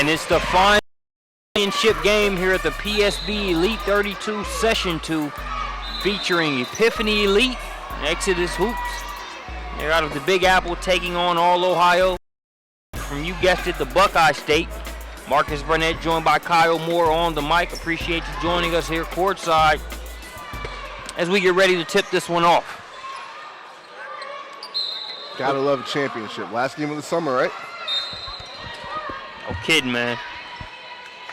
And it's the final championship game here at the PSB Elite 32 Session 2, featuring Epiphanny Elite and Exodus Hoops. They're out of the Big Apple, taking on All Ohio from, you guessed it, the Buckeye State. Marcus Burnett joined by Kyle Moore on the mic. Appreciate you joining us here courtside as we get ready to tip this one off. Gotta love a championship. Last game of the summer, right? No kidding, man.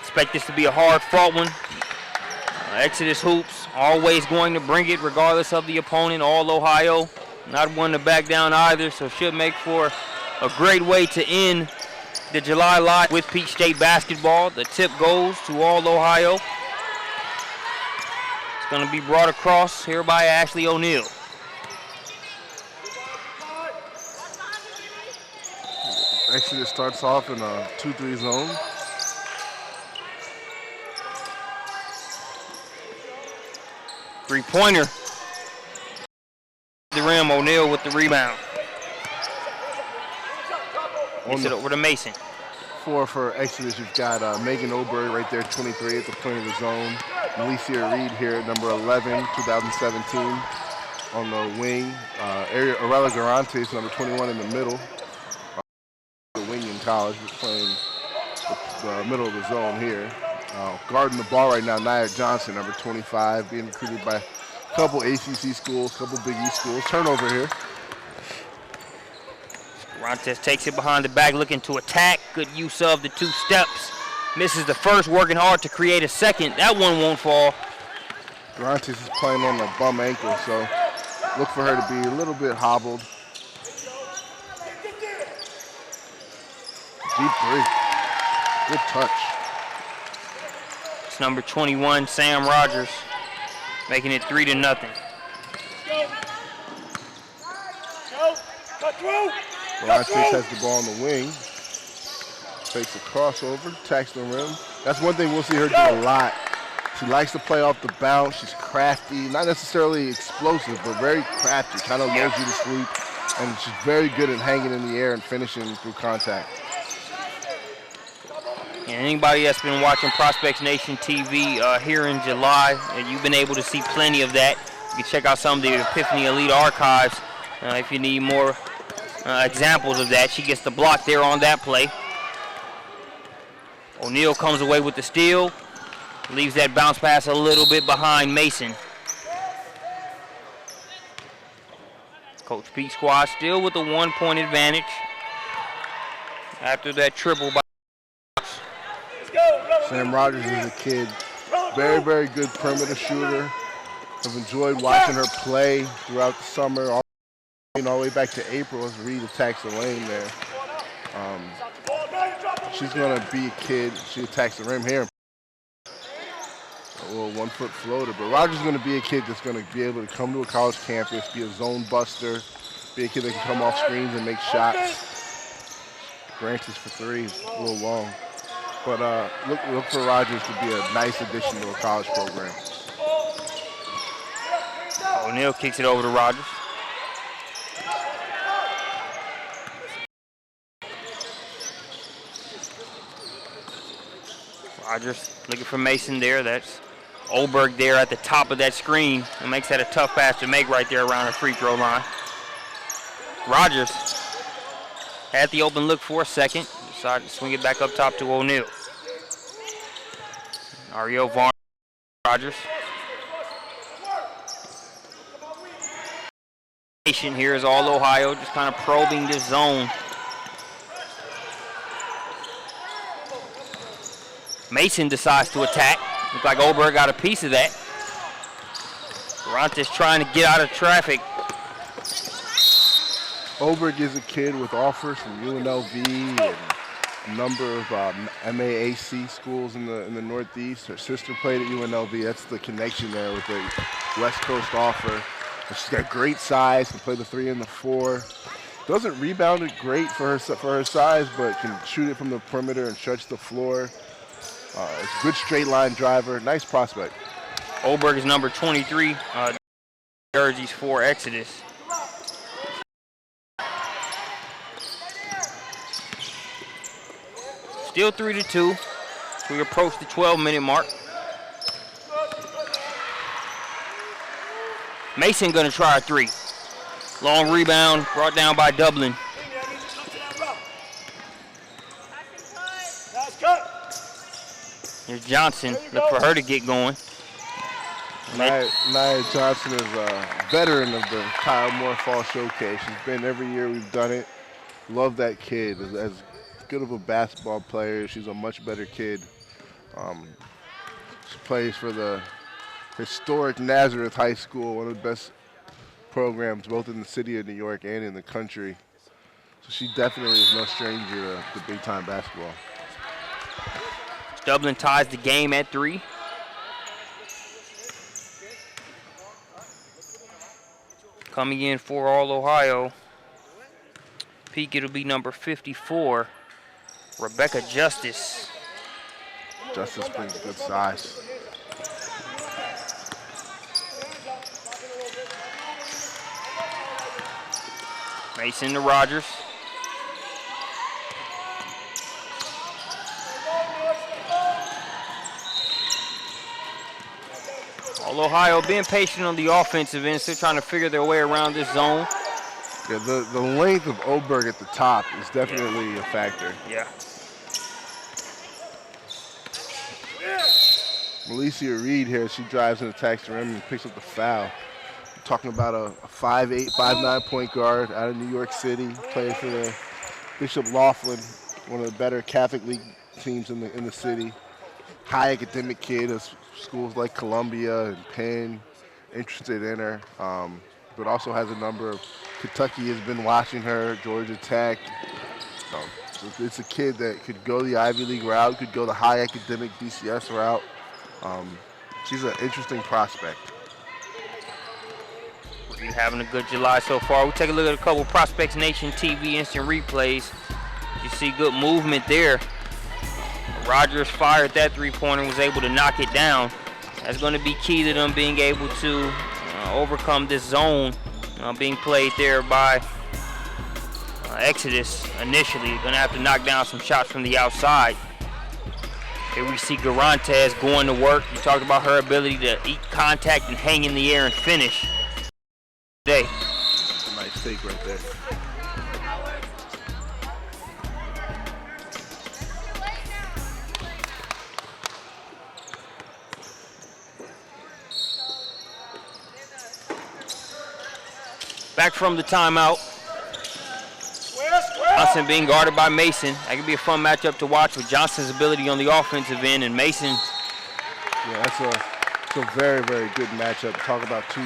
Expect this to be a hard-fought one. Exodus Hoops always going to bring it regardless of the opponent. All Ohio, not one to back down either, so should make for a great way to end the July Live with Peach State basketball. The tip goes to All Ohio. It's going to be brought across here by Ashley O'Neal. Exodus starts off in a 2-3 zone. Three-pointer. The rim, O'Neal with the rebound. Gets it over to Mason. For Exodus, you've got Megan Oberg right there, 23 at the point of the zone. Alicia Reed here, number 11, 2017 on the wing. Arella Garantes, number 21 in the middle. The wing in college, was playing the middle of the zone here. Guarding the ball right now, Nia Johnson, number 25, being recruited by a couple ACC schools, a couple Big East schools. Turnover here. Garantes takes it behind the back, looking to attack. Good use of the 2 steps. Misses the first, working hard to create a second. That one won't fall. Garantes is playing on a bum ankle, so look for her to be a little bit hobbled. Deep three. Good touch. It's number 21, Sam Rogers, making it 3-0. Garantes has the ball on the wing. Takes a crossover, attacks the rim. That's one thing we'll see her do a lot. She likes to play off the bounce. She's crafty, not necessarily explosive, but very crafty. Kind of lulls you to sleep, and she's very good at hanging in the air and finishing through contact. And anybody that's been watching Prospects Nation TV here in July, you've been able to see plenty of that. You can check out some of the Epiphanny Elite archives if you need more examples of that. She gets the block there on that play. O'Neal comes away with the steal. Leaves that bounce pass a little bit behind Mason. Coach Pete squad still with a 1-point advantage after that triple by Sam Rogers is a kid, very, very good perimeter shooter. I've enjoyed watching her play throughout the summer, all the way back to April as Reed attacks the lane there. She's going to be a kid. She attacks the rim here. A little 1-foot floater, but Rogers is going to be a kid that's going to be able to come to a college campus, be a zone buster, be a kid that can come off screens and make shots. Branches for 3, a little long. But look for Rogers to be a nice addition to a college program. O'Neal kicks it over to Rogers. Rogers looking for Mason there. That's Oberg there at the top of that screen. It makes that a tough pass to make right there around the free throw line. Rogers had the open look for a second. Decided to swing it back up top to O'Neal. Ariel Vaughn, Rogers. Here is All Ohio, just kind of probing this zone. Mason decides to attack. Looks like Oberg got a piece of that. Garantes trying to get out of traffic. Oberg is a kid with offers from UNLV and a number of MAAC schools in the Northeast. Her sister played at UNLV. That's the connection there with the West Coast offer. She's got great size, can play the 3 and the 4. Doesn't rebound it great for her size, but can shoot it from the perimeter and stretch the floor. It's a good straight line driver. Nice prospect. Oberg is number 23. Jerseys for Exodus. Still 3-2. We approach the 12-minute mark. Mason gonna try a three. Long rebound, brought down by Dublin. Here's Johnson. Look for her to get going. Nia Johnson is a veteran of the Kyle Moore Fall Showcase. She's been every year we've done it. Love that kid. As good of a basketball player, she's a much better kid. She plays for the historic Nazareth High School, one of the best programs both in the city of New York and in the country. So she definitely is no stranger to big-time basketball. Dublin ties the game at 3. Coming in for All Ohio, peak it'll be number 54, Rebecca Justice. Justice brings good size. Mason to Rogers. All Ohio being patient on the offensive end, still trying to figure their way around this zone. Yeah, the length of Oberg at the top is definitely a factor. Yeah. Malicia Reed here, she drives and attacks the rim and picks up the foul. We're talking about a 5'8", 5'9" point guard out of New York City, playing for the Bishop Laughlin, one of the better Catholic League teams in the city. High academic kid of schools like Columbia and Penn, interested in her, but also has a number of, Kentucky has been watching her, Georgia Tech. So it's a kid that could go the Ivy League route, could go the high academic BCS route. She's an interesting prospect. We're having a good July so far. We'll take a look at a couple Prospects Nation TV instant replays. You see good movement there. Rogers fired that three-pointer, was able to knock it down. That's going to be key to them being able to overcome this zone being played there by Exodus initially. Going to have to knock down some shots from the outside. Here we see Garantes going to work. You talked about her ability to eat contact and hang in the air and finish. Today. That's a nice take right there. Back from the timeout. Johnson being guarded by Mason. That could be a fun matchup to watch with Johnson's ability on the offensive end and Mason. Yeah, that's a very, very good matchup. Talk about two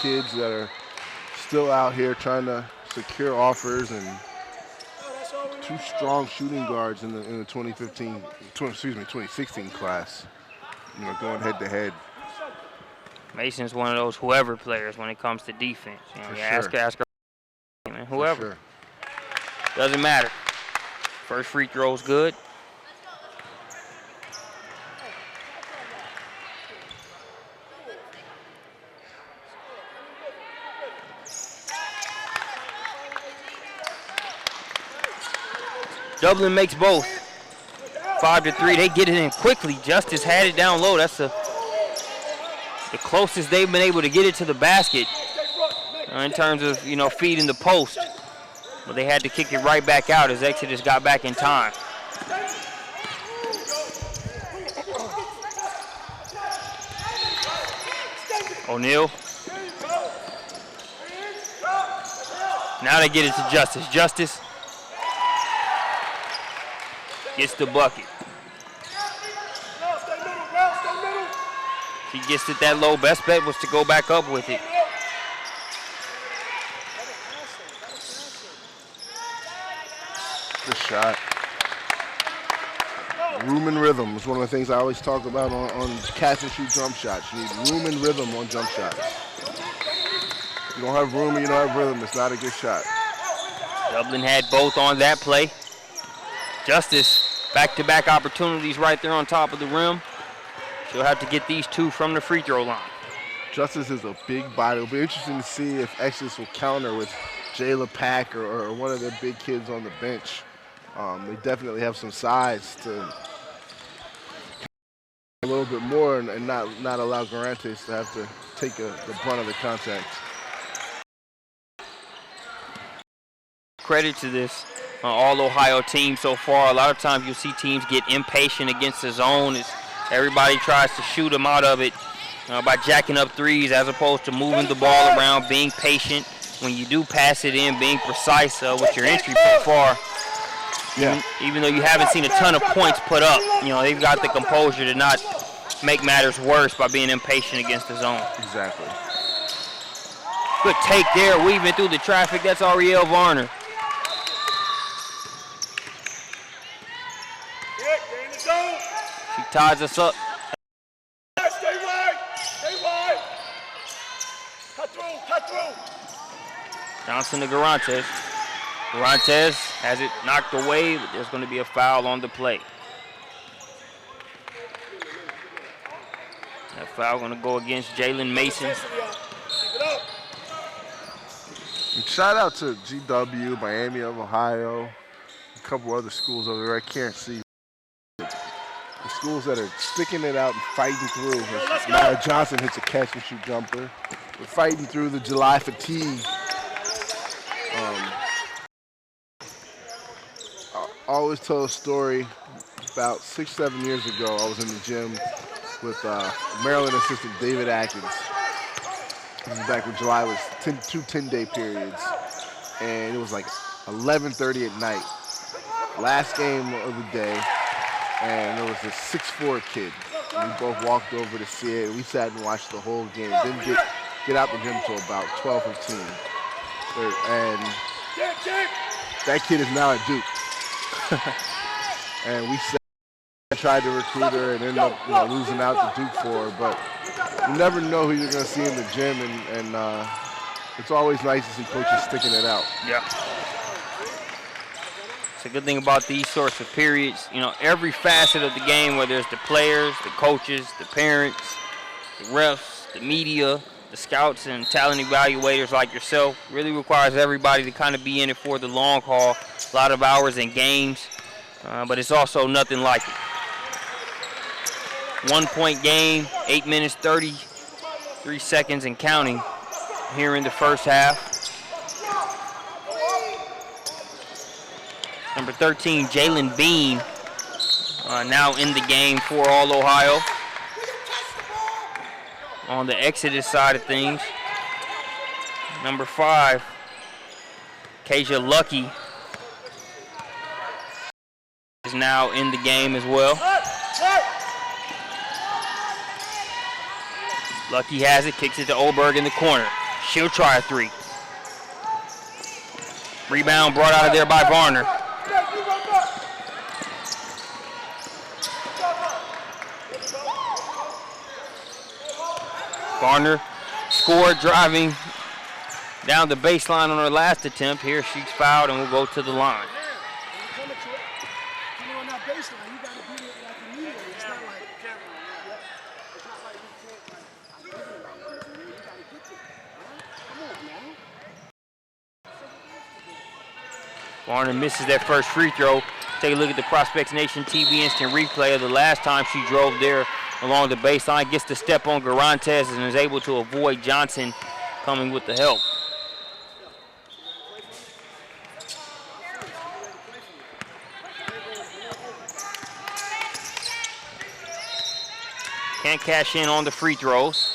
kids that are still out here trying to secure offers, and two strong shooting guards in the 2016 class. You know, going head to head. Mason's one of those whoever players when it comes to defense. You know, ask her, whoever. Sure. Doesn't matter. First free throw's good. Dublin makes both. 5-3. They get it in quickly. Justice had it down low. That's the closest they've been able to get it to the basket in terms of, feeding the post. But they had to kick it right back out as Exodus got back in time. O'Neal. Now they get it to Justice. Justice gets the bucket. He gets it that low. Best bet was to go back up with it. Good shot. Room and rhythm is one of the things I always talk about on catch and shoot jump shots. You need room and rhythm on jump shots. If you don't have room and you don't have rhythm, it's not a good shot. Dublin had both on that play. Justice, back-to-back opportunities right there on top of the rim. She'll have to get these two from the free throw line. Justice is a big body. It'll be interesting to see if Exodus will counter with Jayla Pack or one of their big kids on the bench. They definitely have some size to a little bit more and not allow Garantes to have to take the brunt of the contact. Credit to this All-Ohio team so far. A lot of times you'll see teams get impatient against the zone as everybody tries to shoot them out of it by jacking up threes as opposed to moving the ball around, being patient. When you do pass it in, being precise with your entry so far. Yeah. Even though you haven't seen a ton of points put up, they've got the composure to not make matters worse by being impatient against the zone. Exactly. Good take there, weaving through the traffic. That's Ariel Varner. She ties us up. Stay wide. Stay wide. Cut through. Johnson to Garantes. Garantes has it knocked away, but there's going to be a foul on the play. That foul going to go against Jalen Mason. And shout out to GW, Miami of Ohio, a couple other schools over there I can't see. The schools that are sticking it out and fighting through. Maya Johnson hits a catch and shoot jumper. We're fighting through the July fatigue. I always tell a story. About 6-7 years ago, I was in the gym with Maryland assistant David Atkins. This is back when July was two 10-day periods. And it was like 11:30 at night. Last game of the day. And there was a 6'4" kid. And we both walked over to see it. We sat and watched the whole game. Didn't get out the gym until about 12:15. And that kid is now at Duke. And we tried to recruit her and ended up losing out to Duke for her. But you never know who you're going to see in the gym. And it's always nice to see coaches sticking it out. Yeah. It's a good thing about these sorts of periods. Every facet of the game, whether it's the players, the coaches, the parents, the refs, the media, the scouts and talent evaluators like yourself, really requires everybody to kind of be in it for the long haul. A lot of hours and games, but it's also nothing like it. 1 point game, 8 minutes, 33 seconds and counting here in the first half. Number 13, Jalen Bean, now in the game for All-Ohio. On the Exodus side of things, number 5, Kasia Lucky, is now in the game as well. Lucky has it, kicks it to Oberg in the corner. She'll try a three. Rebound brought out of there by Varner. Varner scored driving down the baseline on her last attempt. Here she's fouled and will go to the line. Varner misses that first free throw. Take a look at the Prospects Nation TV instant replay of the last time she drove there along the baseline, gets to step on Garantes and is able to avoid Johnson coming with the help. Can't cash in on the free throws.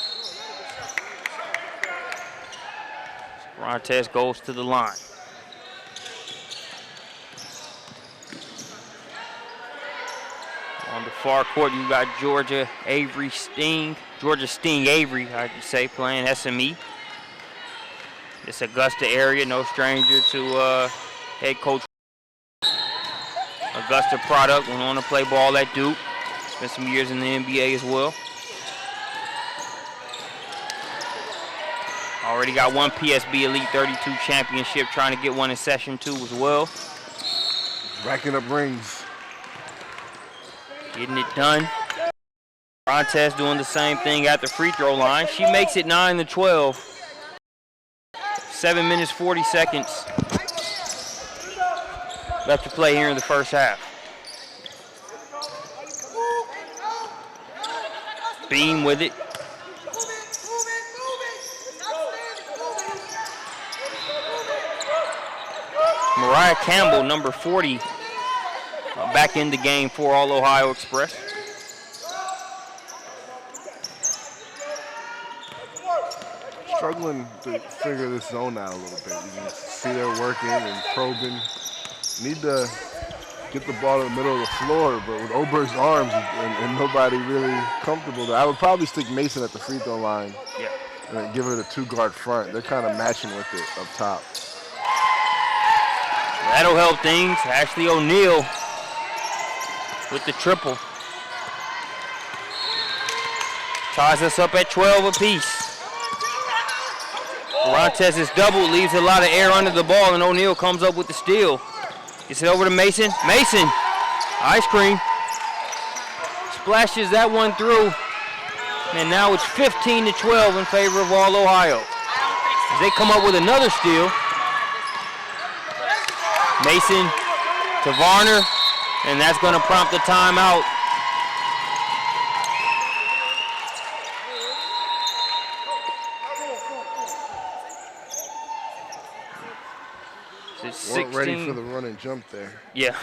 Garantes goes to the line. On the far court, you got Georgia Sting Avery, I should say, playing SME. This Augusta area, no stranger to head coach. Augusta product, went on to play ball at Duke. Spent some years in the NBA as well. Already got one PSB Elite 32 championship, trying to get one in session 2 as well. Racking up rings. Getting it done. Garantes doing the same thing at the free throw line. She makes it 9-12. 7 minutes, 40 seconds. left to play here in the first half. Beam with it. Mariah Campbell, number 40, back in the game for All Ohio Express. Struggling to figure this zone out a little bit. You can see they're working and probing. Need to get the ball in the middle of the floor, but with Oberg's arms and nobody really comfortable there, I would probably stick Mason at the free throw line and then give it a 2-guard front. They're kind of matching with it up top. That'll help things. Ashley O'Neal with the triple. Ties us up at 12 apiece. Montez is doubled, leaves a lot of air under the ball, and O'Neal comes up with the steal. Gets it over to Mason. Mason, ice cream. Splashes that one through. And now it's 15-12 in favor of All Ohio. As they come up with another steal. Mason to Varner, and that's going to prompt a timeout. Weren't ready for the run and jump there. Yeah.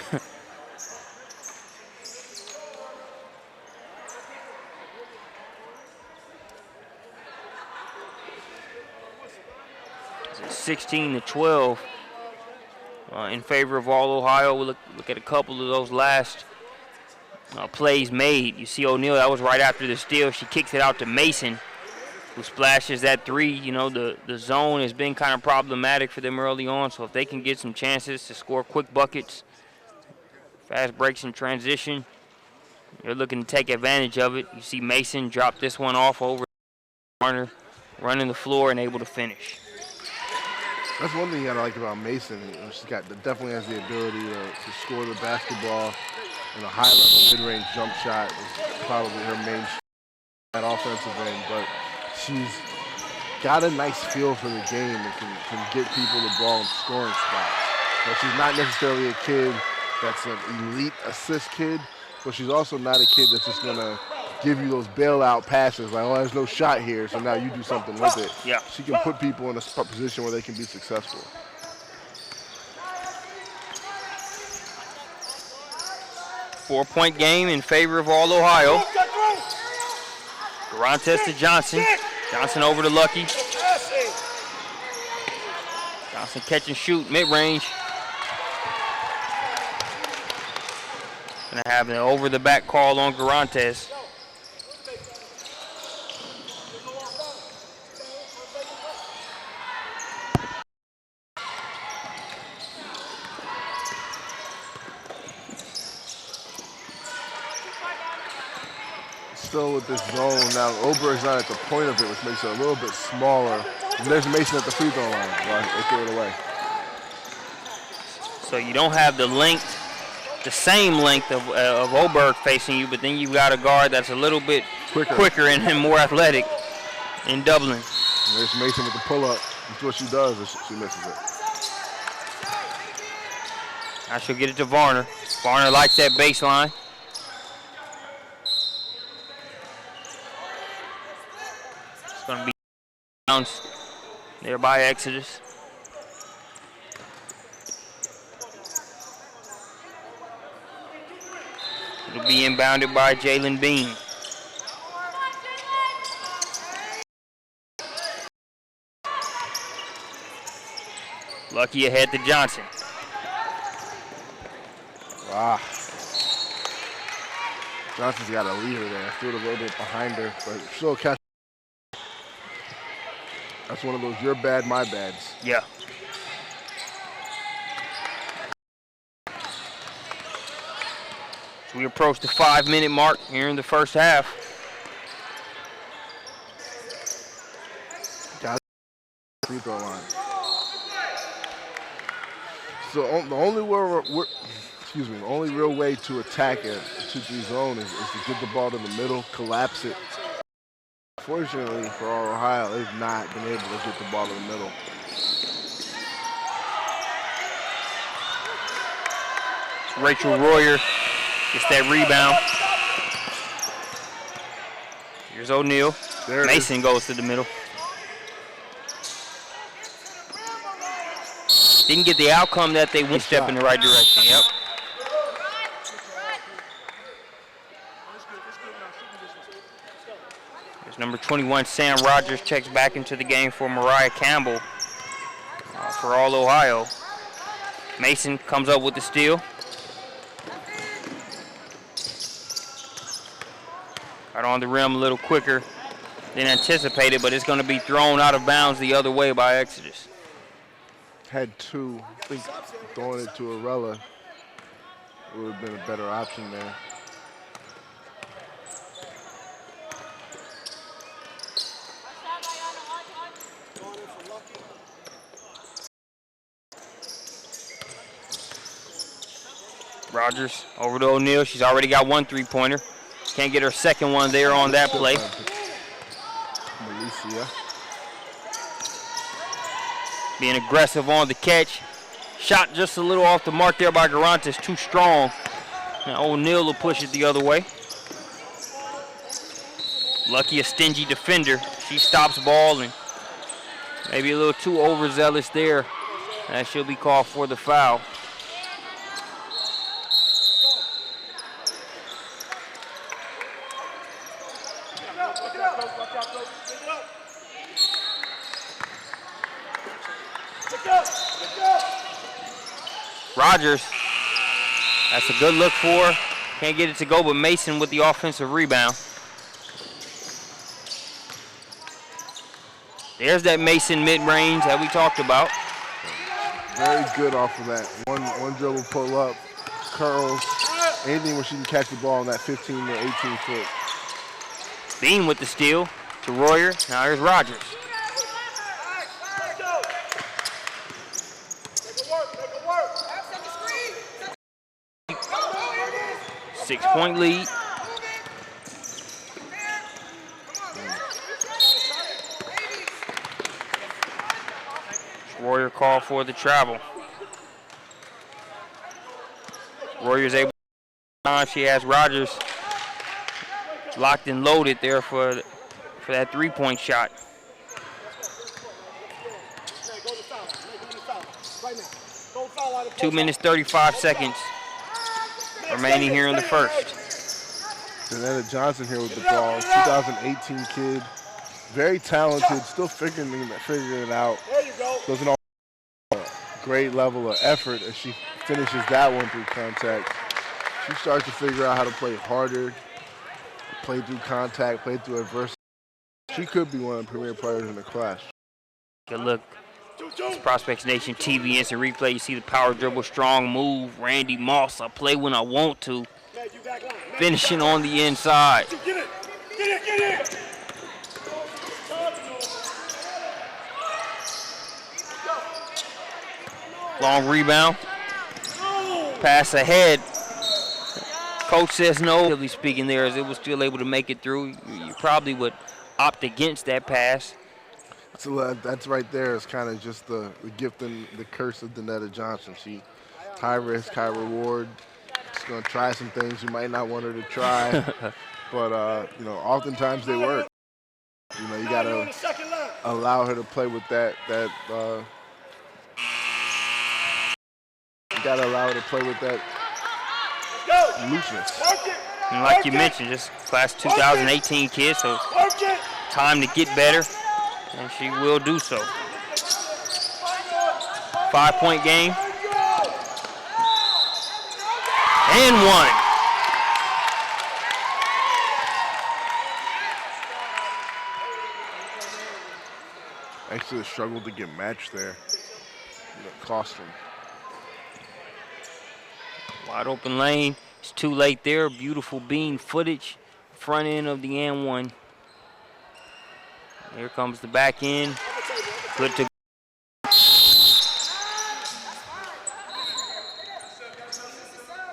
It's 16-12 in favor of All Ohio. We'll look at a couple of those last plays made. You see O'Neal, that was right after the steal. She kicks it out to Mason, who splashes that three. You know, the zone has been kind of problematic for them early on, so if they can get some chances to score quick buckets, fast breaks in transition, they're looking to take advantage of it. You see Mason drop this one off over Warner, running the floor and able to finish. That's one thing you gotta like about Mason. She's definitely has the ability to score the basketball, and a high-level mid-range jump shot is probably her main at offensive end, but she's got a nice feel for the game and can get people the ball in scoring spots. But she's not necessarily a kid that's an elite assist kid, but she's also not a kid that's just gonna give you those bailout passes like, oh, there's no shot here, so now you do something with it. Yeah. She can put people in a position where they can be successful. Four-point game in favor of All Ohio. Garantes to Johnson. Johnson over to Lucky. Johnson catch and shoot, mid-range. Gonna have an over-the-back call on Garantes. Still with this zone. Now Oberg's not at the point of it, which makes it a little bit smaller. And there's Mason at the free throw line. Right, they threw it away. So you don't have the length, the same length of Oberg facing you, but then you've got a guard that's a little bit quicker and more athletic in Dublin. And there's Mason with the pull-up. That's what she does. She misses it. Now she'll get it to Varner. Varner likes that baseline. It's going to be bounced there by Exodus. It'll be inbounded by Jalen Bean. Lucky ahead to Johnson. Wow. Johnson's got a leader there. Threw it a little bit behind her, but still catch. That's one of those you're bad, my bads. Yeah. So we approach the 5-minute mark here in the first half. Got free throw line. So the only the only real way to attack a 2-3 zone is to get the ball to the middle, collapse it. Fortunately for Ohio, they've not been able to get the ball to the middle. Rachel Royer gets that rebound. Here's O'Neal. Mason goes to the middle. Didn't get the outcome that they want. Step in the right direction. Yep. There's number 21, Sam Rogers, checks back into the game for Mariah Campbell for All Ohio. Mason comes up with the steal. Got on the rim a little quicker than anticipated, but it's going to be thrown out of bounds the other way by Exodus. Had two. I think throwing it to Arella would have been a better option there. Rogers over to O'Neal. She's already got one three-pointer. Can't get her second one there on that play. Alicia. Being aggressive on the catch. Shot just a little off the mark there by Garantes. Too strong. Now O'Neal will push it the other way. Lucky a stingy defender. She stops ball and maybe a little too overzealous there. And she'll be called for the foul. Rogers, that's a good look for her. Can't get it to go, but Mason with the offensive rebound. There's that Mason mid-range that we talked about. Very good off of that. One dribble pull up, curls, anything where she can catch the ball on that 15 to 18 foot. Bean with the steal to Royer. Now here's Rogers. 6-point lead. Royer called for the travel. Royer's able to, she has Rogers locked and loaded there for that three-point shot. Two minutes, 35 seconds remaining here in the first. Danetta Johnson here with the ball, 2018 kid, very talented, still figuring it out. Doesn't all a great level of effort as she finishes that one through contact. She starts to figure out how to play harder, play through contact, play through adversity. She could be one of the premier players in the class. Good look. It's Prospects Nation TV instant replay. You see the power dribble, strong move. Randy Moss, I play when I want to. Finishing on the inside. Get it! Get it! Long rebound. Pass ahead. Coach says no. Relatively speaking, there, as it was still able to make it through. You probably would opt against that pass. So that's right there is kind of just the gift and the curse of Danetta Johnson. She high risk, high reward. She's going to try some things you might not want her to try, but you know, oftentimes they work. You know, you got to allow her to play with that. You got to allow her to play with that looseness. And like you mentioned, just class 2018 kid, so time to get better. And she will do so. 5-point game. And one. Actually struggled to get matched there. Cost them. Wide open lane. It's too late there. Beautiful bean footage. Front end of the and one. Here comes the back end. Good to go.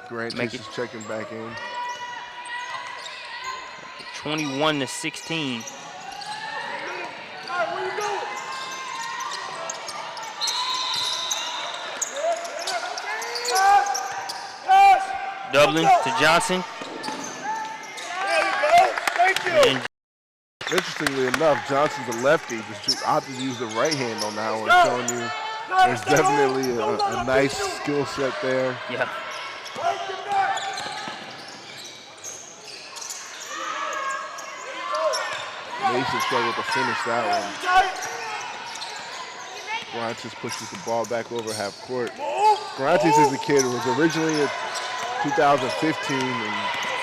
Grant is checking back in. 21-16. Dublin to Johnson. There you go. Thank you. And Interestingly enough, Johnson's a lefty. Just opted to use the right hand on that one, showing you there's definitely a nice skill set there. yeah. Mason struggled to finish that one. Garantes pushes the ball back over half court. Garantes as a kid was originally a 2015 and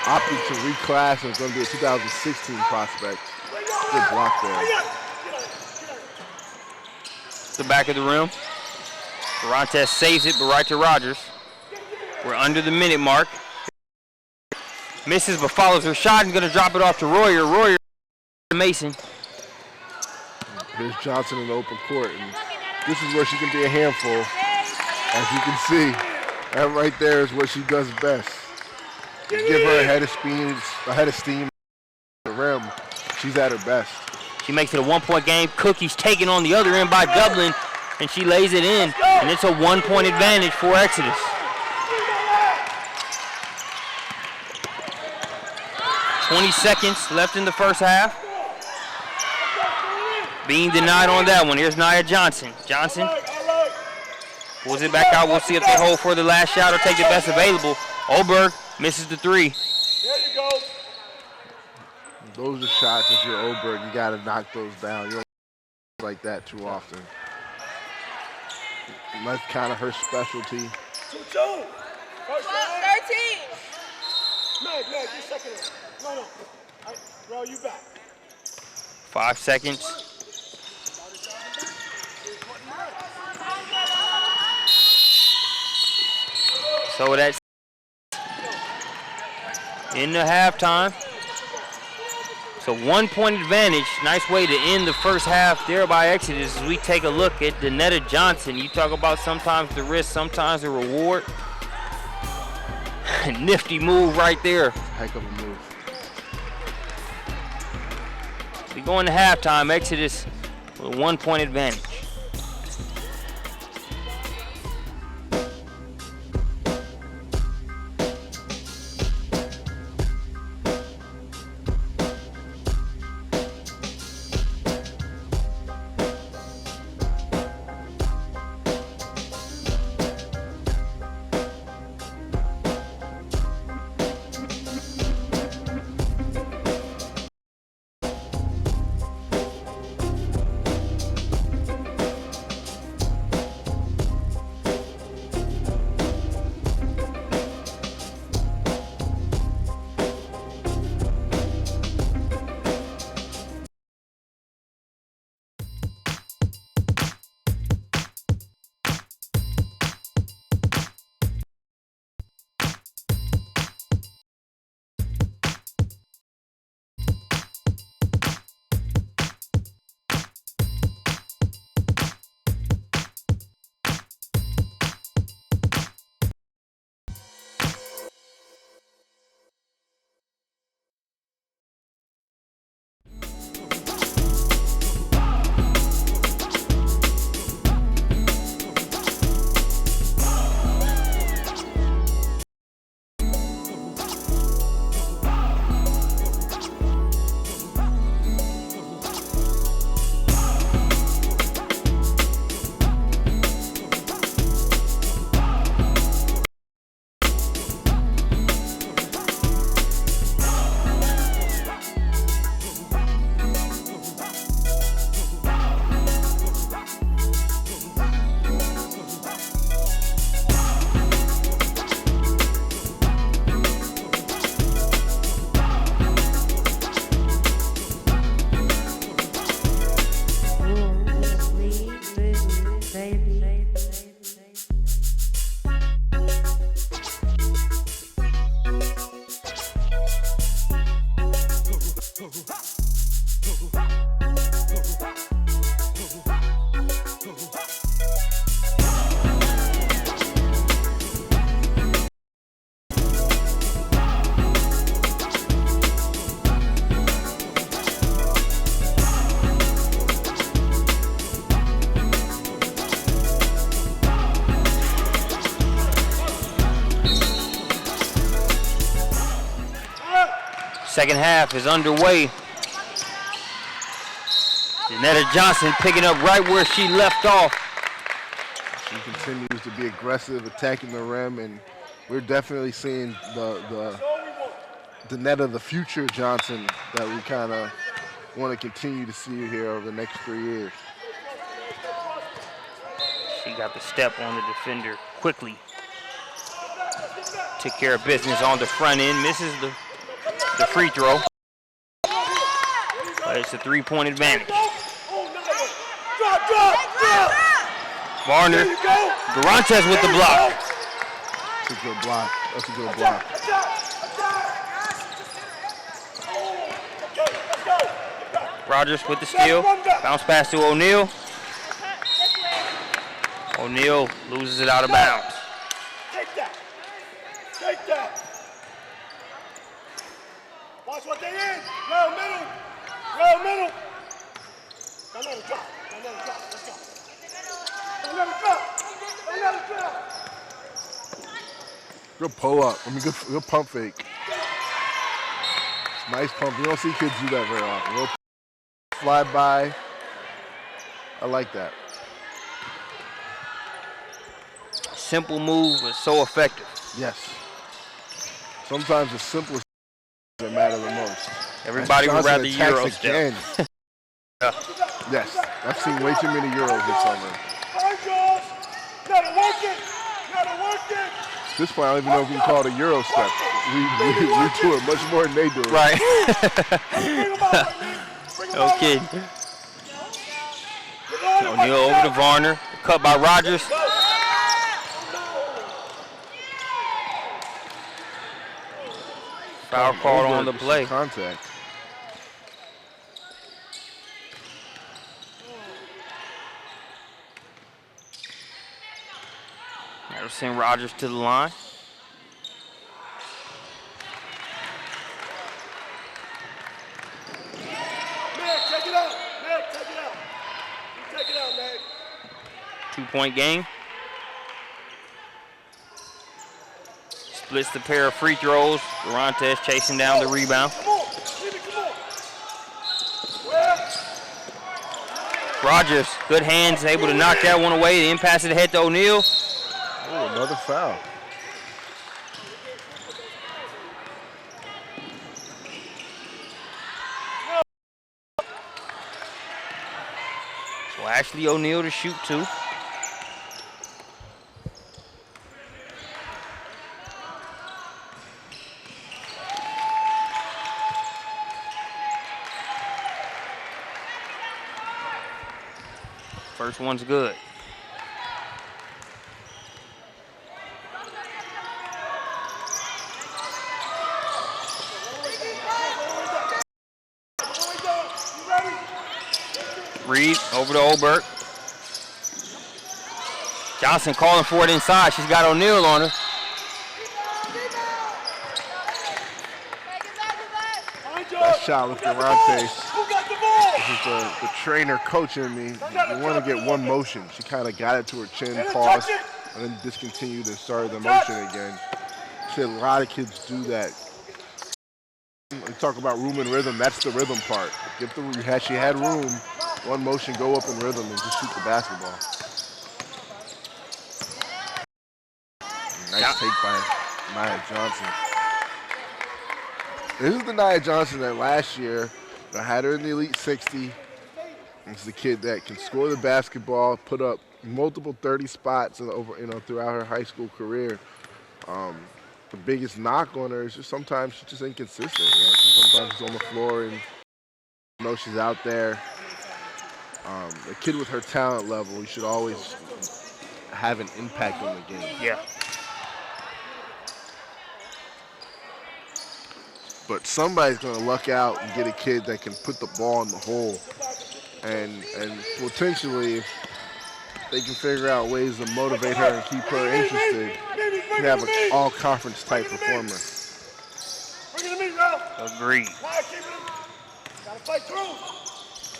opted to reclass and was going to be a 2016 prospect. Good block there. The back of the rim. Garantes saves it, but right to Rogers. We're under the minute mark. Misses, but follows her shot and going to drop it off to Royer. Royer to Mason. Here's Johnson in the open court, and this is where she can be a handful. As you can see, that right there is what she does best. You give her a head of steam at the rim, she's at her best. She makes it a 1-point game. Cookie's taken on the other end by Dublin, and she lays it in, and it's a 1-point advantage for Exodus. "20 seconds left in the first half. Being denied on that one. Here's Nia Johnson. Johnson pulls it back out. We'll see if they hold for the last shot or take the best available. Oberg misses the three. There you go. Those are shots if you're Oberg, you got to knock those down. You don't like that too often. And that's kind of her specialty. 2-2. First round. 13. Meg, you second. No. Bro, you back. 5 seconds. So that's in the halftime. So 1-point advantage. Nice way to end the first half there by Exodus as we take a look at Danetta Johnson. You talk about sometimes the risk, sometimes the reward. Nifty move right there. Heck of a move. So we go into halftime, Exodus with a 1-point advantage. Second half is underway. Janetta Johnson picking up right where she left off. She continues to be aggressive, attacking the rim, and we're definitely seeing the net of the future Johnson that we kind of want to continue to see here over the next 3 years. She got the step on the defender quickly. Took care of business on the front end, misses the free throw. But it's a 3-point advantage. Varner, Garantes with the block. That's a good block. That's a good block. Rogers with the steal. Bounce pass to O'Neal. O'Neal loses it out of bounds. Take that. Take that. Watch what they in. Round middle. Round middle. Don't let it drop. Don't let it drop. Let's go. Don't let it drop. Don't let it drop. Good pull up. I mean, good pump fake. Nice pump. You don't see kids do that very often. Little fly by. I like that. Simple move, but so effective. Yes. Sometimes the simplest that matter the most. Everybody would rather Euro step. Yes. I've seen way too many Euros this summer. Gotta work it. Gotta work it. At this point, I don't even know if we can call it a Euro step. We do it much more than they do it. Right. Okay. O'Neal over to Varner. Cut by Rogers. Foul call on the play. Contact. That'll send Rogers to the line. Meg, take it out. Meg, take it out. You take it out, Meg. 2-point game. Splits the pair of free throws. Garantes chasing down the rebound. Come on. Leave it, come on. Rogers, good hands, able to knock that one away. Then pass it ahead to O'Neal. Oh, another foul. So Ashley O'Neal to shoot 2. First one's good. Reed over to Oberg. Johnson calling for it inside. She's got O'Neal on her. That shot with Garantes. This is the trainer coaching me. You want to get one motion. She kind of got it to her chin, paused, and then discontinued and started the motion again. See, a lot of kids do that. We talk about room and rhythm. That's the rhythm part. If she had room, one motion, go up in rhythm, and just shoot the basketball. Nice take by Nia Johnson. This is the Nia Johnson that last year I had her in the Elite 60. It's the kid that can score the basketball, put up multiple 30 spots throughout her high school career. The biggest knock on her is just sometimes she's just inconsistent. Sometimes she's on the floor and she's out there. A kid with her talent level, you should always have an impact on the game. Yeah. But somebody's going to luck out and get a kid that can put the ball in the hole. And potentially, if they can figure out ways to motivate her and keep her interested, you have an all-conference type performer. Agreed. Gotta fight through.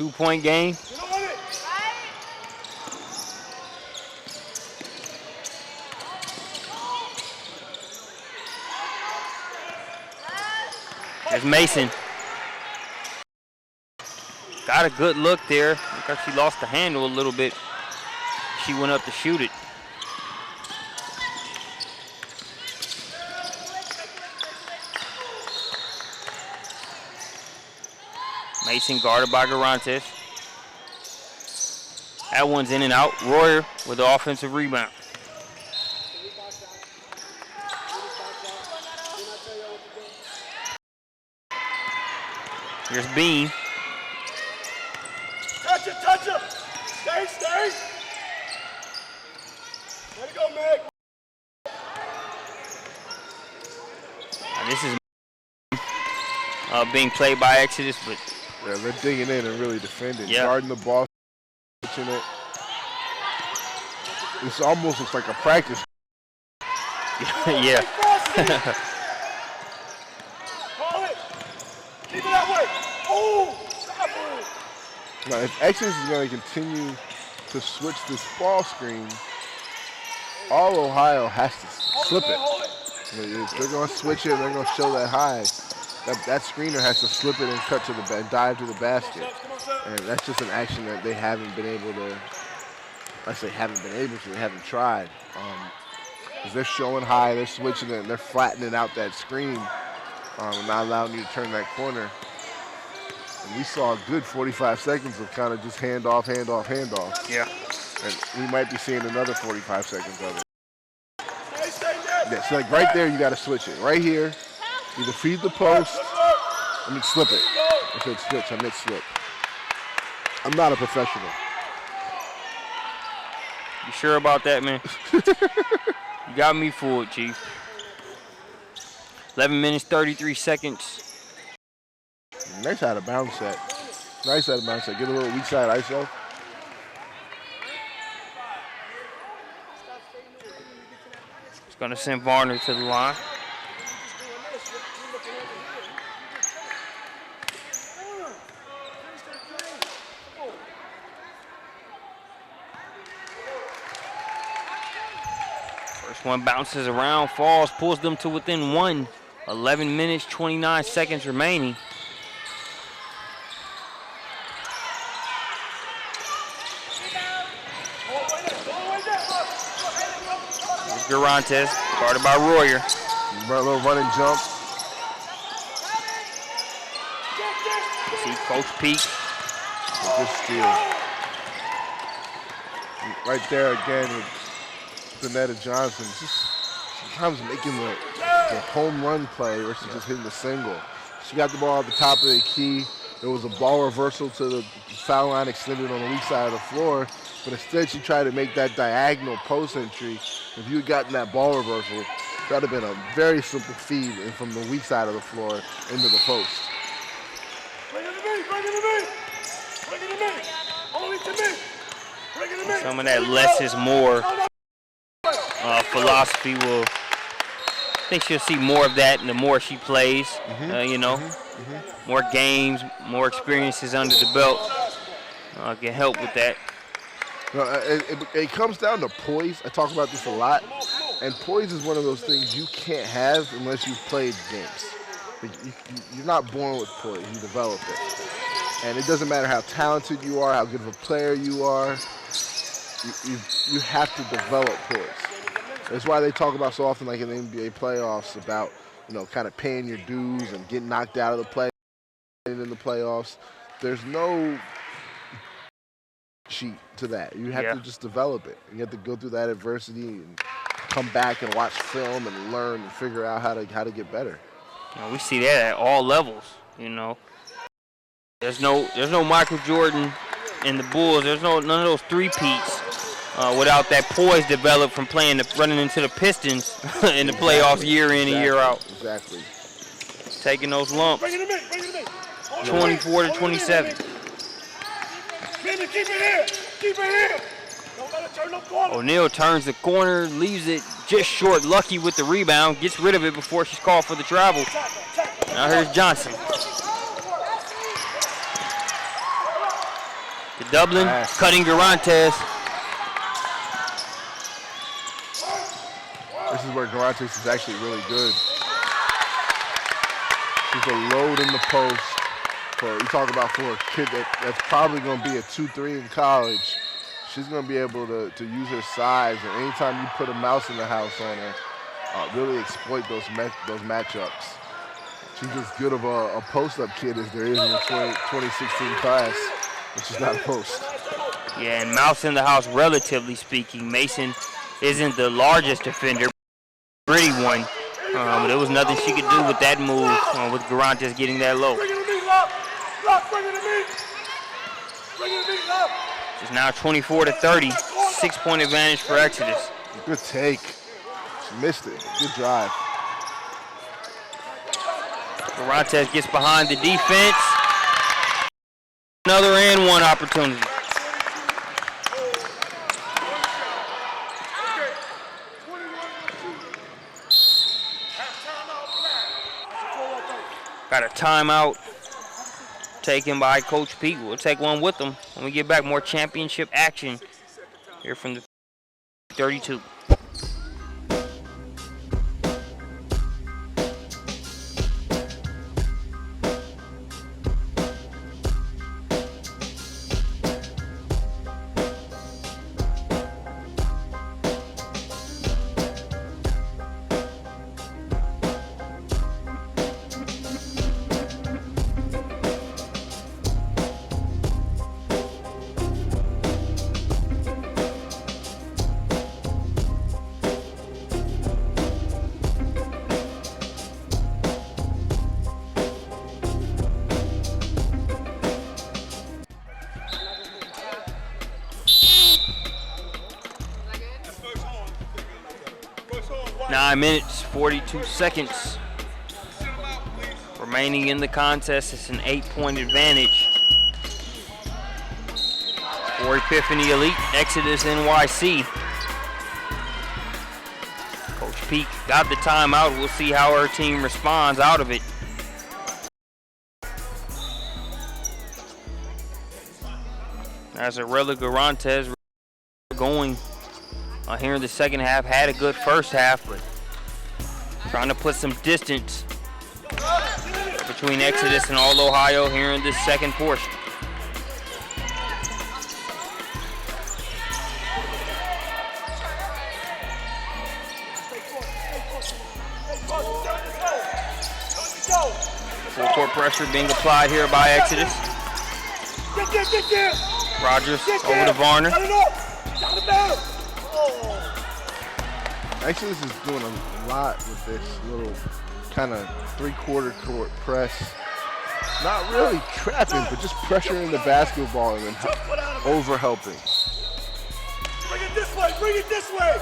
2-point game. You know what? There's Mason. Got a good look there. Looks like she lost the handle a little bit. She went up to shoot it. Mason guarded by Garantes. That one's in and out. Royer with the offensive rebound. Here's Bean. Touch it, touch it. Stay, stay. Let it go, Meg. Now this is being played by Exodus, but yeah, they're digging in and really defending, yeah. guarding the ball, switching it. This almost looks like a practice. Yeah. Call it. Keep it that way. Oh, stop it. Now, if Exodus is going to continue to switch this ball screen, all Ohio has to slip it. If they're going to switch it, they're going to show that high. That screener has to slip it and cut to the dive to the basket, and that's just an action that they haven't been able to. I say haven't been able to. They haven't tried. Because they're showing high, they're switching it, and they're flattening out that screen, not allowing you to turn that corner. And we saw a good 45 seconds of kind of just handoff, handoff, handoff. Yeah. And we might be seeing another 45 seconds of it. Yeah, so like right there, you got to switch it. Right here, either feed the post, slip it. I said switch, I meant slip. I'm not a professional. You sure about that, man? You got me fooled, Chief. 11 minutes, 33 seconds. Nice out of bounds set. Nice out of bounds set. Get a little weak side ISO. It's going to send Varner to the line. First one bounces around, falls, pulls them to within one. 11 minutes, 29 seconds remaining. Garantes, guarded by Royer. Little run and jump. See Coach Peak. Good steal. Right there again with Donetta Johnson. Just sometimes making the home run play versus just hitting the single. She got the ball at the top of the key. There was a ball reversal to the foul line extended on the weak side of the floor. But instead, she tried to make that diagonal post entry. If you had gotten that ball reversal, that would have been a very simple feed from the weak side of the floor into the post. Bring it to me, bring it to me. Bring it to me. Only to me. Bring it to me. Some of that less is more philosophy will. I think she'll see more of that the more she plays. More games, more experiences under the belt can help with that. It comes down to poise. I talk about this a lot. And poise is one of those things you can't have unless you've played games. You're not born with poise. You develop it. And it doesn't matter how talented you are, how good of a player you are. You have to develop poise. That's why they talk about so often, like in the NBA playoffs, about kind of paying your dues and getting knocked out of the play in the playoffs. There's no sheet to that. You have to just develop it. You have to go through that adversity and come back and watch film and learn and figure out how to get better. We see that at all levels. There's no Michael Jordan in the Bulls. There's none of those three-peats without that poise developed from running into the Pistons in the playoffs year in and year out. Exactly. Taking those lumps. Bring it to me, bring it to me. 24 to 27. Keep it here. Keep it here. Don't let it turn the corner. O'Neal turns the corner, leaves it just short. Lucky with the rebound, gets rid of it before she's called for the travel. Now here's Johnson. To Dublin, cutting Garantes. This is where Garantes is actually really good. She's a load in the post. You talk about for a kid that's probably going to be a 2-3 in college. She's going to be able to use her size, and anytime you put a mouse in the house on her, really exploit those matchups. She's as good of a post-up kid as there is in the 2016 class, but she's not a post. Yeah, and mouse in the house, relatively speaking. Mason isn't the largest defender, pretty one, but there was nothing she could do with that move with Garantes getting that low. Bring it to me, Love. Love, bring it to me. Bring it to me, Love. It's now 24-30, 6-point advantage for Exodus. Good take. She missed it. Good drive. Garantes gets behind the defense. Another and one opportunity. Got a timeout taken by Coach Pete. We'll take one with them when we get back. More championship action here from the 32. Nine minutes, 42 seconds remaining in the contest. It's an 8-point advantage for Epiphanny Elite, Exodus NYC. Coach Peak got the timeout. We'll see how her team responds out of it. As Arella Garantes going here in the second half, had a good first half, but trying to put some distance between Exodus and All Ohio here in this second portion. Full court pressure being applied here by Exodus. Rogers over to Varner. Exodus is doing a lot with this little kind of three-quarter court press. Not really trapping, but just pressuring the basketball and then over-helping. Bring it this way, bring it this way.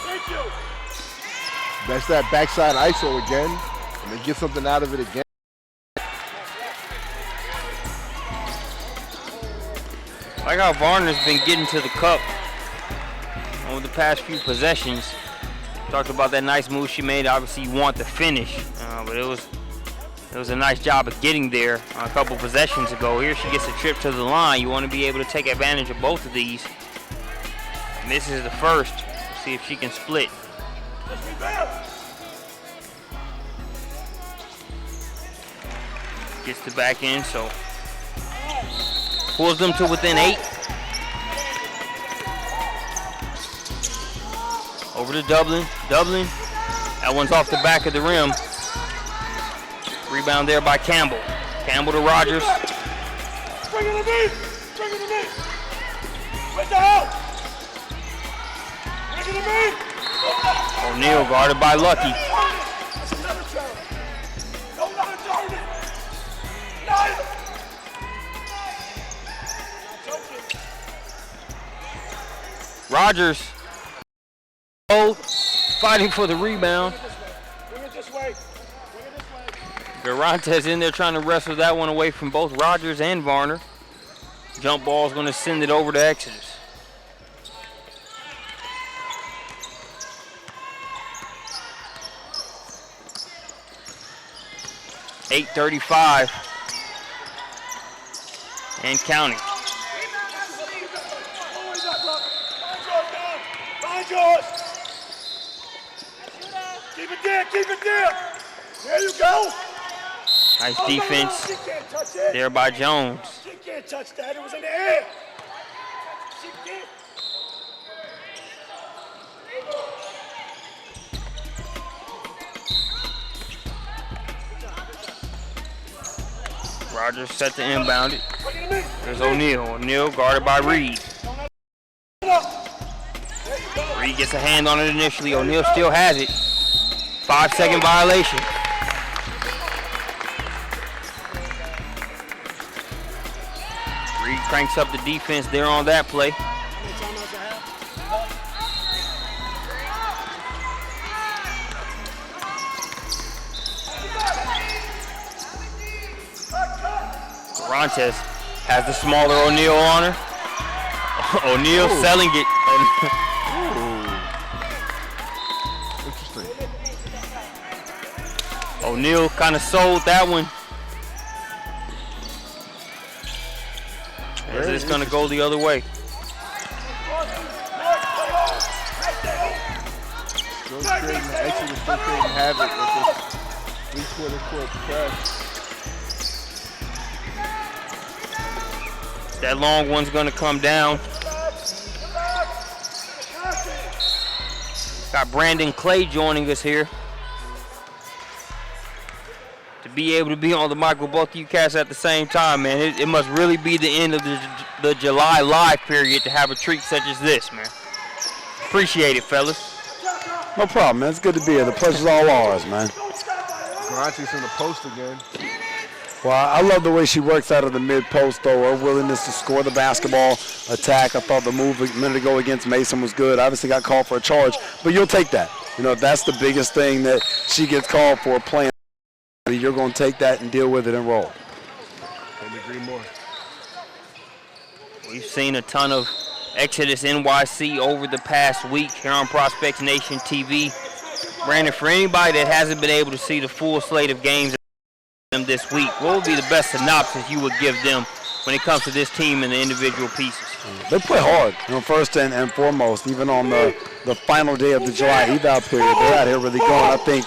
Thank you. That's that backside ISO again, and they get something out of it again. Like how Varner's been getting to the cup over the past few possessions. Talked about that nice move she made. Obviously, you want the finish, but it was a nice job of getting there a couple possessions ago. Here she gets a trip to the line. You want to be able to take advantage of both of these. Misses the first. We'll see if she can split. Gets the back end, so pulls them to within 8. Over to Dublin. Dublin. That one's off the back of the rim. Rebound there by Campbell. Campbell to Rogers. Bring it to me. Bring it to me. With the help. Bring it to me. O'Neal guarded by Lucky. That's another turn. Don't let her turn it. Nice. Rogers. Fighting for the rebound. Bring it this way. Bring it this way. Garantes in there trying to wrestle that one away from both Rogers and Varner. Jump ball's going to send it over to Exodus. .8:35 and counting. Find yours. Keep it there, keep it there. There you go. Nice defense there by Jones. She can't touch that. It was in the air. She can't. Rogers set to inbound it. There's O'Neal. O'Neal guarded by Reed. Reed gets a hand on it initially. O'Neal still has it. 5-second violation. Reed cranks up the defense there on that play. Garantes has the smaller O'Neal on her. O'Neal selling it. Interesting. O'Neal kind of sold that one. As it's going to go the other way. Still creating, actually still creating havoc with this three-quarter court press. That long one's going to come down. Got Brandon Clay joining us here. To be able to be on the mic with both of you cats at the same time, man, it must really be the end of the July live period to have a treat such as this, man. Appreciate it, fellas. No problem, man. It's good to be here. The pleasure's all ours, man. Garantes in the post again. Well, I love the way she works out of the mid-post, though. Her willingness to score the basketball, attack. I thought the move a minute ago against Mason was good. Obviously got called for a charge, but you'll take that. You know, that's the biggest thing that she gets called for, playing. You're going to take that and deal with it and roll. Couldn't agree more. We've seen a ton of Exodus NYC over the past week here on Prospects Nation TV. Brandon, for anybody that hasn't been able to see the full slate of games this week, what would be the best synopsis you would give them when it comes to this team and the individual pieces? They play hard, you know, first and foremost. Even on the final day of the July eval period, they're out here really going. I think,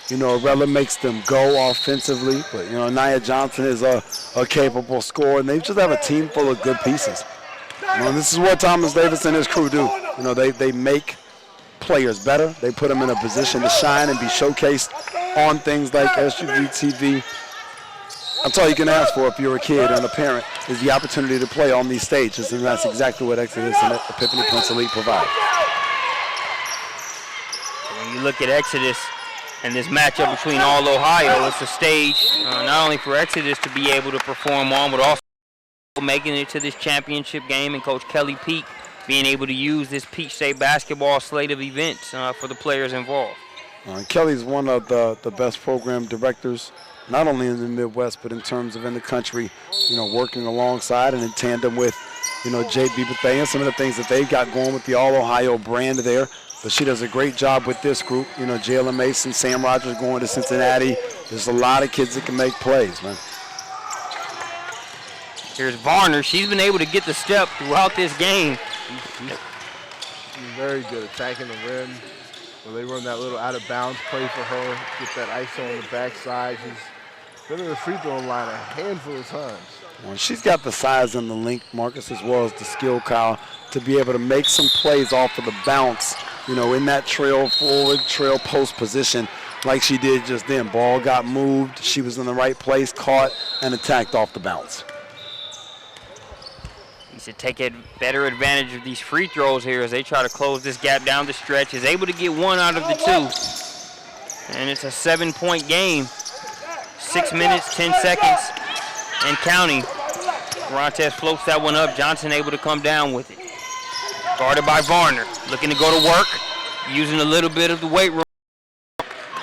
you know, Rella makes them go offensively, but, you know, Nia Johnson is a capable scorer, and they just have a team full of good pieces. You know, and this is what Thomas Davis and his crew do. You know, they make players better. They put them in a position to shine and be showcased on things like SUV TV. That's all you can ask for if you're a kid and a parent, is the opportunity to play on these stages, and that's exactly what Exodus and Epiphany Prince Elite provide. When you look at Exodus and this matchup between All Ohio, it's a stage not only for Exodus to be able to perform on, but also making it to this championship game, and Coach Kelly Peak being able to use this Peach State basketball slate of events for the players involved. Kelly's one of the best program directors, not only in the Midwest, but in terms of in the country, you know, working alongside and in tandem with, you know, J.B. Bethea and some of the things that they've got going with the All-Ohio brand there. But she does a great job with this group. You know, Jalen Mason, Sam Rogers going to Cincinnati. There's a lot of kids that can make plays, man. Here's Varner. She's been able to get the step throughout this game. She's very good attacking the rim. When they run that little out-of-bounds play for her, get that ISO on the backside. She's been to the free throw line a handful of times. Well, she's got the size and the length, Marcus, as well as the skill, Kyle, to be able to make some plays off of the bounce, you know, in that trail forward, trail post position like she did just then. Ball got moved. She was in the right place, caught, and attacked off the bounce. Needs to take better advantage of these free throws here as they try to close this gap down the stretch. Is able to get one out of the two. And it's a 7-point game. 6 minutes, 10 seconds, and counting. Garantes floats that one up. Johnson able to come down with it. Guarded by Varner. Looking to go to work. Using a little bit of the weight room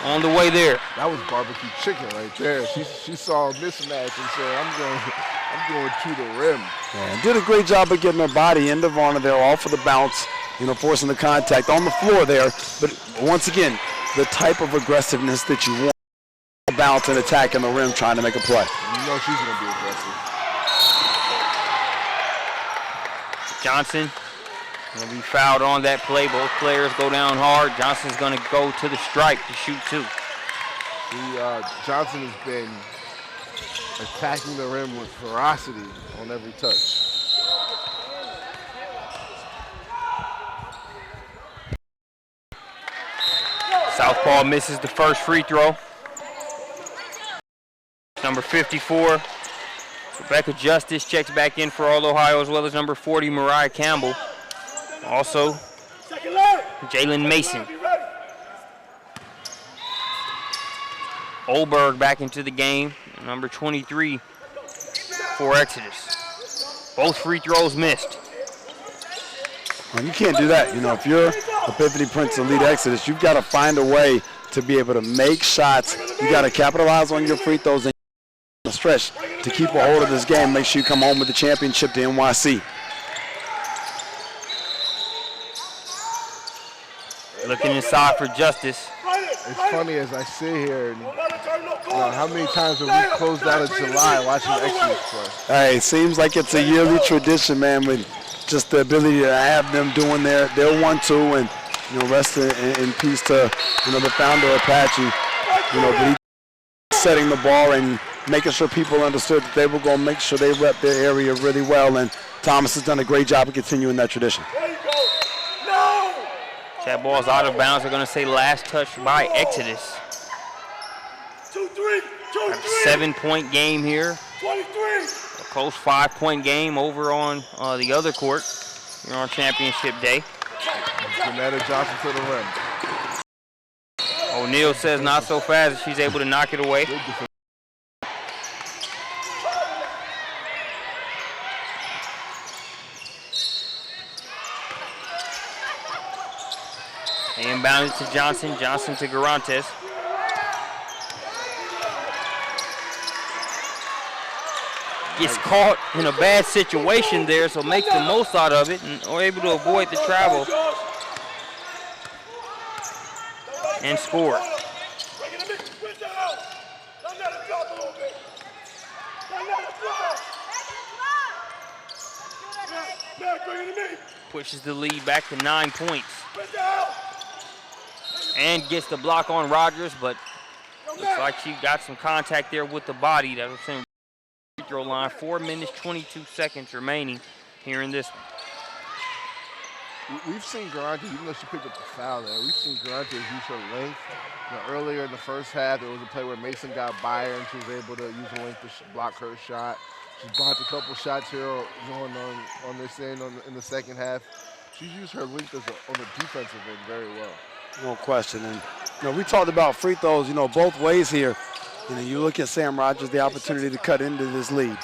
on the way there. That was barbecue chicken right there. She saw a mismatch and said, I'm going to the rim. Yeah, and did a great job of getting her body into Varner there off of the bounce, you know, forcing the contact on the floor there. But once again, the type of aggressiveness that you want, bounce and attack in the rim trying to make a play. You know she's going to be aggressive. Johnson going to be fouled on that play. Both players go down hard. Johnson's going to go to the stripe to shoot two. Johnson has been attacking the rim with ferocity on every touch. Southpaw misses the first free throw. Number 54, Rebecca Justice checks back in for All Ohio, as well as number 40, Mariah Campbell. Also, Jalen Mason. Olberg back into the game, number 23 for Exodus. Both free throws missed. Well, you can't do that. You know, if you're Epiphany Prince Elite Exodus, you've got to find a way to be able to make shots. You got to capitalize on your free throws and the stretch to keep a hold of this game. Make sure you come home with the championship to NYC. Looking inside for Justice. It's funny as I sit here, and you know, how many times have we closed out of July watching Exodus play? Hey, it seems like it's a yearly tradition, man, with just the ability to have them doing their 1-2, and you know, rest in peace to, you know, the founder Apache. You know, but he's setting the ball and making sure people understood that they were going to make sure they rep their area really well, and Thomas has done a great job of continuing that tradition. That ball's out of bounds. They're going to say last touch by Exodus. 7-point game here. 23. A close 5-point game over on the other court here on championship day. Janetta Johnson to the rim. O'Neal says not so fast. She's able to knock it away. They inbound it to Johnson. Johnson to Garantes. Gets caught in a bad situation there, so makes the most out of it and are able to avoid the travel and score. Pushes the lead back to 9 points. And gets the block on Rogers, but looks like she got some contact there with the body. That was in free throw line. 4 minutes, 22 seconds remaining here in this one. We've seen Garantes, even though she picked up the foul there, we've seen Garantes use her length. You know, earlier in the first half, there was a play where Mason got by her and she was able to use the length to block her shot. She's blocked a couple shots here going on this end in the second half. She's used her length on the defensive end very well. No question. And you know, we talked about free throws, you know, both ways here. You know, you look at Sam Rogers, the opportunity to cut into this lead.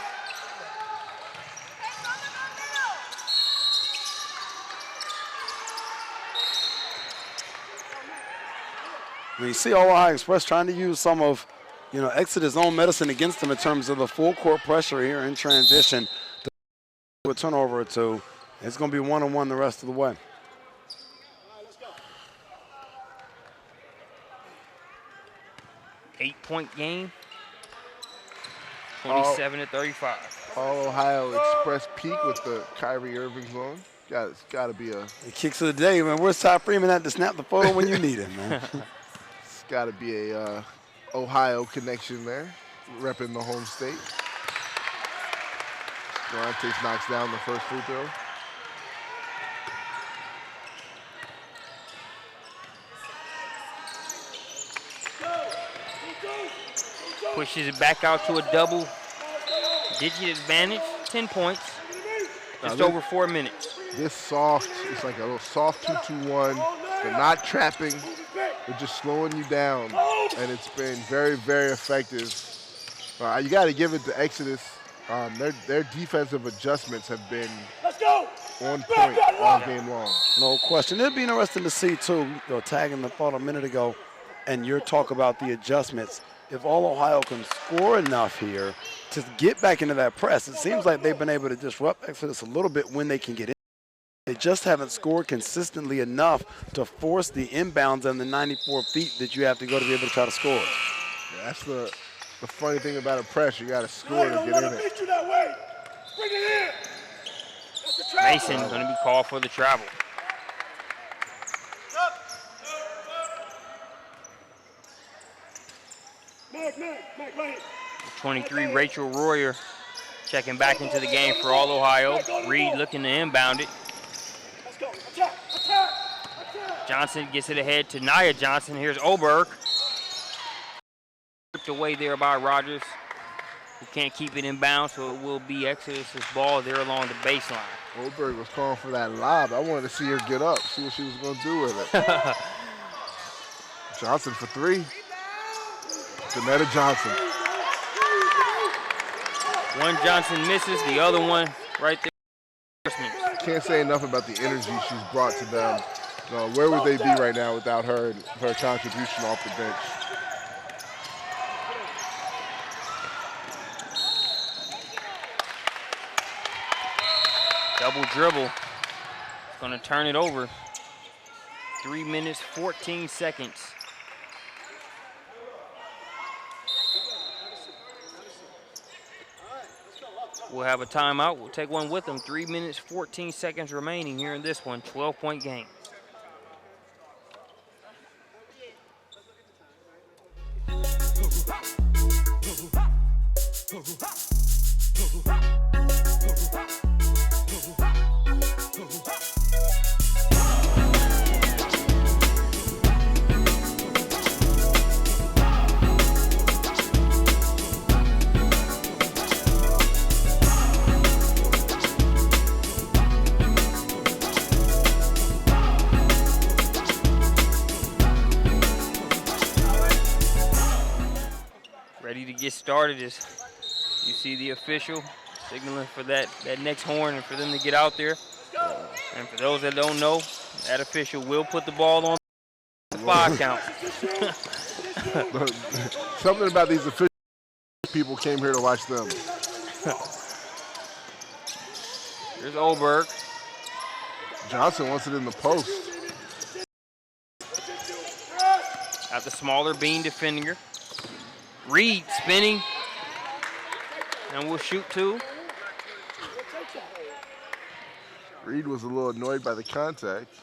When you see Ohio Express trying to use some of, you know, Exodus' own medicine against them in terms of the full court pressure here in transition, to a turnover or two, it's going to be 1-on-1 the rest of the way. Eight-point game, 27-35. All Ohio Express peak with the Kyrie Irving zone. It's got to be a... The kicks of the day, man. Where's Ty Freeman at to snap the photo when you need him, man? It's got to be a Ohio connection there, repping the home state. Garantes knocks down the first free throw. Pushes it back out to a double-digit advantage, 10 points, just over 4 minutes. This soft, it's like a little soft 2-2-1. They're not trapping, they're just slowing you down, and it's been very, very effective. You got to give it to Exodus. Their defensive adjustments have been on point all game long. No question. It'll be interesting to see, too, you know, tagging the thought a minute ago, and your talk about the adjustments. If All Ohio can score enough here to get back into that press, it seems like they've been able to disrupt Exodus a little bit when they can get in. They just haven't scored consistently enough to force the inbounds and the 94 feet that you have to go to be able to try to score. Yeah, that's the funny thing about a press. You got to score to get in it. Bring it in. Mason going to be called for the travel. Mac, right here. 23, Rachel Royer, checking back into the game for All Ohio. Reed looking to inbound it. Let's go. Attack. Attack. Attack. Johnson gets it ahead to Nia Johnson. Here's Oberg. Stripped away there by Rogers, who can't keep it in bounds, so it will be Exodus's ball there along the baseline. Oberg was calling for that lob. I wanted to see her get up, see what she was going to do with it. Johnson for three. Janetta Johnson. One Johnson misses, the other one right there. Can't say enough about the energy she's brought to them. Where would they be right now without her and her contribution off the bench? Double dribble. It's going to turn it over. 3 minutes, 14 seconds. We'll have a timeout. We'll take one with them. 3 minutes, 14 seconds remaining here in this one. 12-point game. Ready to get started as you see the official signaling for that next horn and for them to get out there. And for those that don't know, that official will put the ball on the 5 count. Something about these official people came here to watch them. Here's Oberg. Johnson wants it in the post. Got the smaller bean defender. Reed spinning, and we'll shoot 2. Reed was a little annoyed by the contact.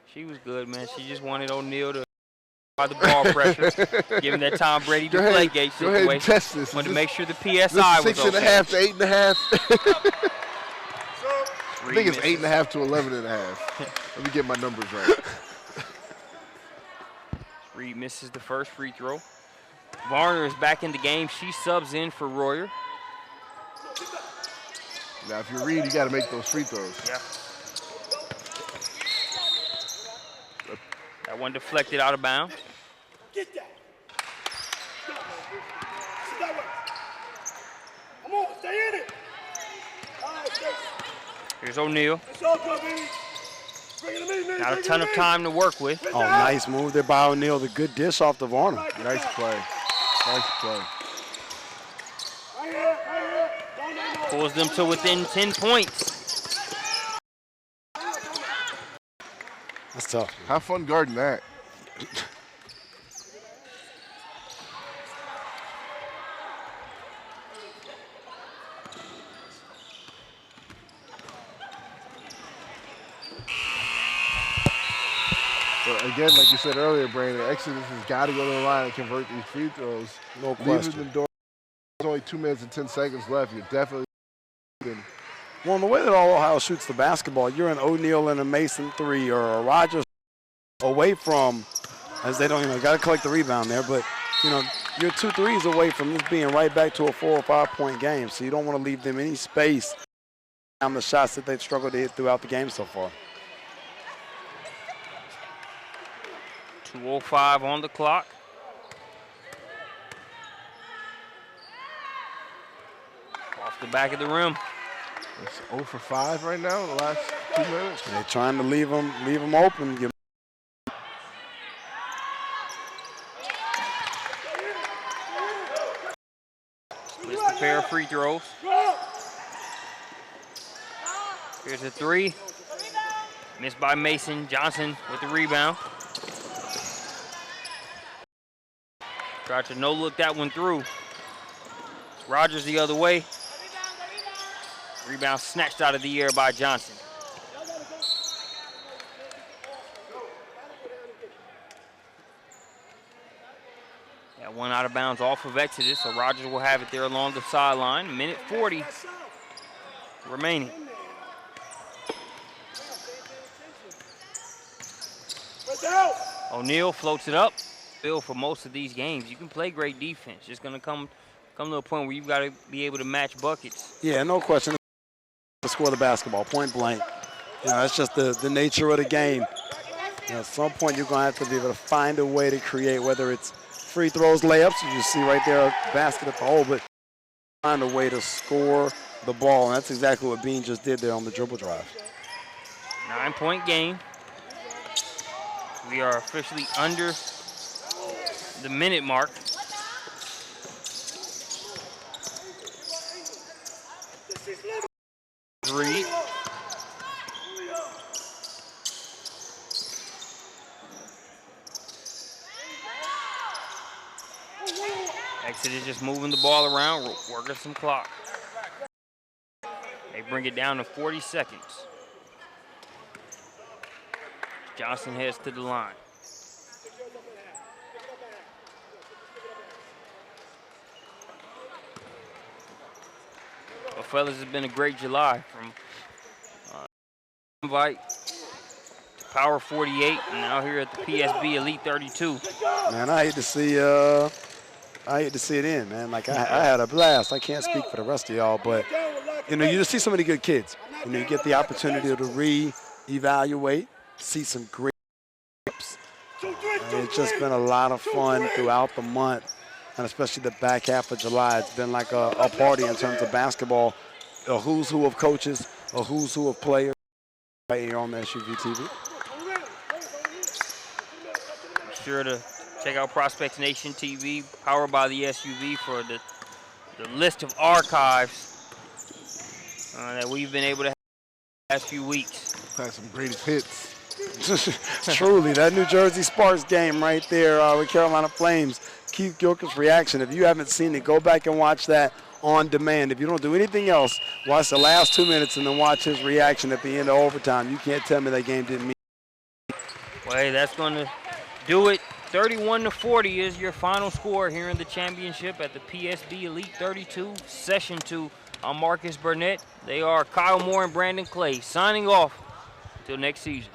She was good, man. She just wanted O'Neal to by the ball pressure, give him that Tom Brady Deflategate situation. Go ahead and test this. Wanted to make sure the PSI was okay. 6.5 to 8.5. I think it's 8.5 to 11.5. Let me get my numbers right. Reed misses the first free throw. Varner is back in the game. She subs in for Royer. Now, if you're Reed, you got to make those free throws. Yeah. That one deflected out of bounds. Get that. Stop it. Come on, stay in it. All right, stay. Here's O'Neal. It's all good, baby. Bring it to me, man. Got a ton of time to work with. Oh, nice move there by O'Neal. The good dish off the Varner. Nice play. Nice play. Right here, right here. Pulls them to within 10 points. That's tough. Have fun guarding that. But again, like you said earlier, Brandon, Exodus has got to go to the line and convert these free throws. No question. Leaving the door. There's only 2 minutes and 10 seconds left. You're definitely. Well, the way that All Ohio shoots the basketball, you're an O'Neal and a Mason 3 or a Rogers away from, as they don't, got to collect the rebound there, but, you're 2 threes away from this being right back to a 4 or 5 point game. So you don't want to leave them any space on the shots that they've struggled to hit throughout the game so far. 2:05 on the clock. Off the back of the rim. It's 0 for 5 right now in the last 2 minutes. They're trying to leave them open. Missed a pair of free throws. Here's a 3. Missed by Mason. Johnson with the rebound. Tried to no-look that one through. Rogers the other way. Rebound snatched out of the air by Johnson. That one out of bounds off of Exodus, so Rogers will have it there along the sideline. Minute 40 remaining. O'Neal floats it up. Bill, for most of these games, you can play great defense. It's going to come to a point where you've got to be able to match buckets. Yeah, no question. To score the basketball, point blank. You know, that's just the nature of the game. You know, at some point, you're going to have to be able to find a way to create, whether it's free throws, layups. You see right there, basket at the hole, but find a way to score the ball. And that's exactly what Bean just did there on the dribble drive. 9-point game. We are officially under the minute mark. Reed. Exodus just moving the ball around, working some clock. They bring it down to 40 seconds. Johnson heads to the line. Well, fellas, it's been a great July from invite to Power 48 and now here at the PSB Elite 32. Man, I hate to see it end, man. Like, I had a blast. I can't speak for the rest of y'all, but, you know, you just see so many good kids. You know, you get the opportunity to re-evaluate, see some great clips. It's just been a lot of fun throughout the month, and especially the back half of July. It's been like a party in terms of basketball, a who's who of coaches, a who's who of players right here on the SUV TV. Be sure to check out Prospects Nation TV, powered by the SUV, for the list of archives that we've been able to have the last few weeks. Had some greatest hits. Truly, that New Jersey Sparks game right there with Carolina Flames, Keith Gilchrist's reaction. If you haven't seen it, go back and watch that on demand. If you don't do anything else, watch the last 2 minutes and then watch his reaction at the end of overtime. You can't tell me that game didn't mean. Well, hey, that's going to do it. 31-40 is your final score here in the championship at the PSB Elite 32 Session 2. I'm Marcus Burnett. They are Kyle Moore and Brandon Clay signing off until next season.